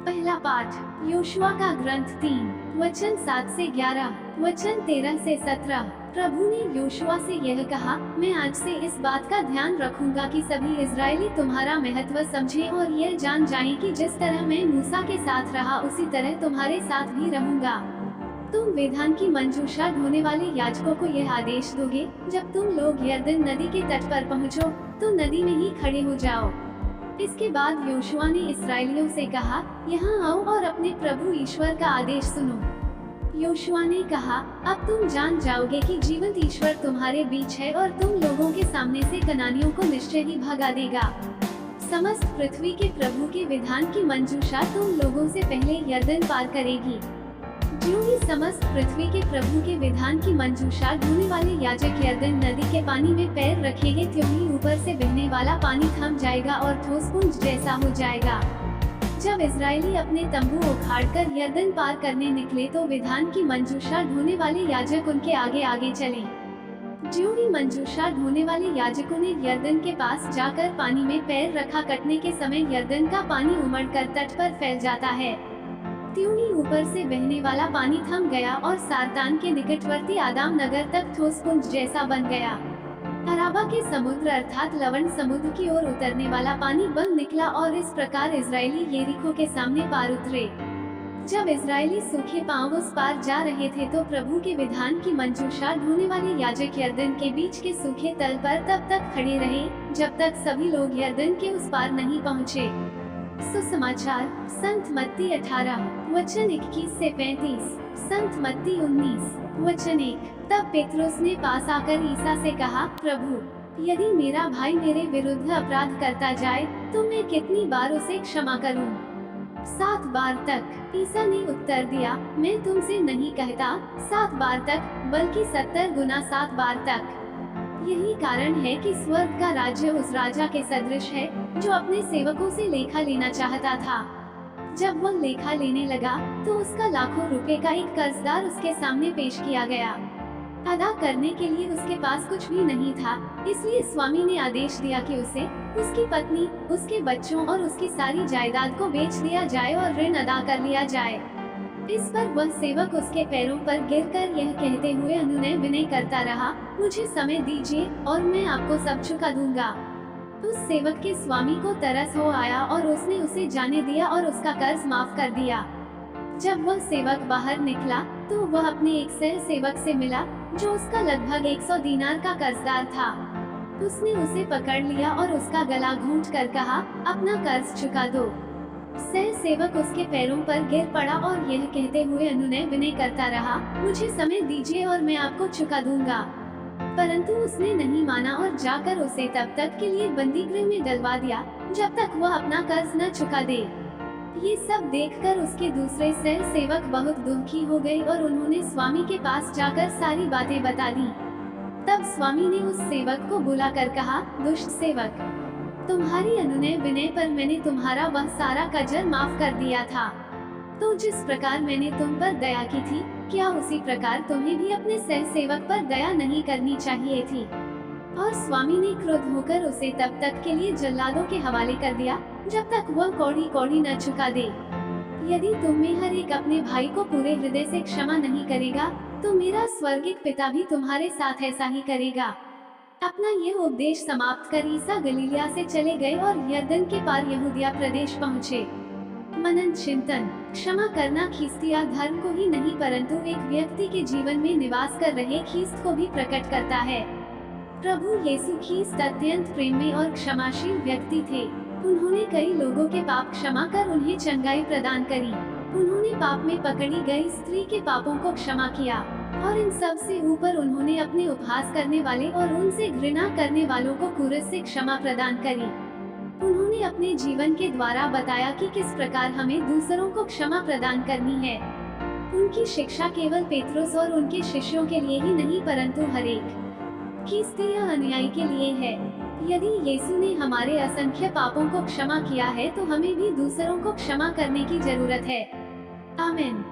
पहला पाठ योशुआ का ग्रंथ 3 वचन 7 से 11 वचन 13 से 17। प्रभु ने योशुआ से यह कहा, मैं आज से इस बात का ध्यान रखूंगा कि सभी इजरायली तुम्हारा महत्व समझें और यह जान जाएं कि जिस तरह मैं मूसा के साथ रहा उसी तरह तुम्हारे साथ भी रहूंगा। तुम विधान की मंजूषा ढोने वाले याजकों को यह आदेश दोगे, जब तुम लोग यरदन नदी के तट पर पहुँचो तो नदी में ही खड़े हो जाओ। इसके बाद योशुआ ने इस्राएलियों से कहा, यहाँ आओ और अपने प्रभु ईश्वर का आदेश सुनो। योशुआ ने कहा, अब तुम जान जाओगे कि जीवंत ईश्वर तुम्हारे बीच है और तुम लोगों के सामने से कनानियों को निश्चय ही भगा देगा। समस्त पृथ्वी के प्रभु के विधान की मंजूषा तुम लोगों से पहले यरदन पार करेगी। ज्यों ही समस्त पृथ्वी के प्रभु के विधान की मंजूषा ढोने वाले याजक यरदन नदी के पानी में पैर रखेंगे, त्यों ही ऊपर से बहने वाला पानी थम जाएगा और ठोस पुंज जैसा हो जाएगा। जब इजरायली अपने तंबू उखाड़कर यरदन पार करने निकले तो विधान की मंजूषा ढोने वाले याजक उनके आगे आगे चले। ज्यों ही मंजूषा ढोने वाले याजकों ने यरदन के पास जाकर पानी में पैर रखा, कटने के समय यरदन का पानी उमड़कर तट पर फैल जाता है। त्यों ही ऊपर से बहने वाला पानी थम गया और सारतान के निकटवर्ती आदाम नगर तक ठोस पुंज जैसा बन गया। अराबा के समुद्र अर्थात लवण समुद्र की ओर उतरने वाला पानी बंद निकला और इस प्रकार इजरायली यरीको के सामने पार उतरे। जब इजरायली सूखे पांव उस पार जा रहे थे तो प्रभु के विधान की मंजूषा ढोने वाले याजक यरदन के बीच के सूखे तल पर तब तक खड़े रहे जब तक सभी लोग यरदन के उस पार नहीं पहुँचे। सुसमाचार संत मत्ती 18 वचन 21 से 35, संत मत्ती 19 वचन 1। तब पेत्रुस ने पास आकर ईसा से कहा, प्रभु, यदि मेरा भाई मेरे विरुद्ध अपराध करता जाए तो मैं कितनी बार उसे क्षमा करूं? 7 बार तक। ईसा ने उत्तर दिया, मैं तुमसे नहीं कहता 7 बार तक, बल्कि 70 गुना 7 बार तक। यही कारण है कि स्वर्ग का राज्य उस राजा के सदृश है जो अपने सेवकों से लेखा लेना चाहता था। जब वह लेखा लेने लगा तो उसका लाखों रुपए का एक कर्जदार उसके सामने पेश किया गया। अदा करने के लिए उसके पास कुछ भी नहीं था, इसलिए स्वामी ने आदेश दिया कि उसे, उसकी पत्नी, उसके बच्चों और उसकी सारी जायदाद को बेच दिया जाए और ऋण अदा कर लिया जाए। इस पर वह सेवक उसके पैरों पर गिरकर यह कहते हुए अनुनय विनय करता रहा, मुझे समय दीजिए और मैं आपको सब चुका दूंगा। उस सेवक के स्वामी को तरस हो आया और उसने उसे जाने दिया और उसका कर्ज माफ कर दिया। जब वह सेवक बाहर निकला तो वह अपने एक सह सेवक से मिला जो उसका लगभग 100 दीनार का कर्जदार था। उसने उसे पकड़ लिया और उसका गला घूंट कर कहा, अपना कर्ज चुका दो। सह सेवक उसके पैरों पर गिर पड़ा और यह कहते हुए अनुनय विनय करता रहा, मुझे समय दीजिए और मैं आपको चुका दूंगा। परंतु उसने नहीं माना और जाकर उसे तब तक के लिए बंदीगृह में डलवा दिया जब तक वह अपना कर्ज न चुका दे। ये सब देखकर उसके दूसरे सह सेवक बहुत दुखी हो गए और उन्होंने स्वामी के पास जाकर सारी बातें बता दी। तब स्वामी ने उस सेवक को बुलाकर कहा, दुष्ट सेवक, तुम्हारी अनुनय विनय पर मैंने तुम्हारा वह सारा कर्ज माफ कर दिया था। तो जिस प्रकार मैंने तुम पर दया की थी, क्या उसी प्रकार तुम्हें भी अपने सह सेवक पर दया नहीं करनी चाहिए थी? और स्वामी ने क्रोध होकर उसे तब तक के लिए जल्लादों के हवाले कर दिया जब तक वह कौड़ी कौड़ी न चुका दे। यदि तुम में हर एक अपने भाई को पूरे हृदय से क्षमा नहीं करेगा तो मेरा स्वर्गिक पिता भी तुम्हारे साथ ऐसा ही करेगा। अपना यह उपदेश समाप्त कर ईसा गलीलिया से चले गए और यरदन के पार यहूदिया प्रदेश पहुँचे। मनन चिंतन। क्षमा करना ख्रिस्तीय धर्म को ही नहीं परंतु एक व्यक्ति के जीवन में निवास कर रहे ख्रिस्त को भी प्रकट करता है। प्रभु यीशु ख्रिस्त अत्यंत प्रेमी और क्षमाशील व्यक्ति थे। उन्होंने कई लोगों के पाप क्षमा कर उन्हें चंगाई प्रदान करी। उन्होंने पाप में पकड़ी गई स्त्री के पापों को क्षमा किया और इन सब से ऊपर उन्होंने अपने उपहास करने वाले और उनसे घृणा करने वालों को क्रूस से क्षमा प्रदान करी। उन्होंने अपने जीवन के द्वारा बताया कि किस प्रकार हमें दूसरों को क्षमा प्रदान करनी है। उनकी शिक्षा केवल पेत्रुस और उनके शिष्यों के लिए ही नहीं परंतु हर एक ख्रिस्तीय अनुयायी के लिए है। यदि यीशु ने हमारे असंख्य पापों को क्षमा किया है तो हमें भी दूसरों को क्षमा करने की जरूरत है। आमीन।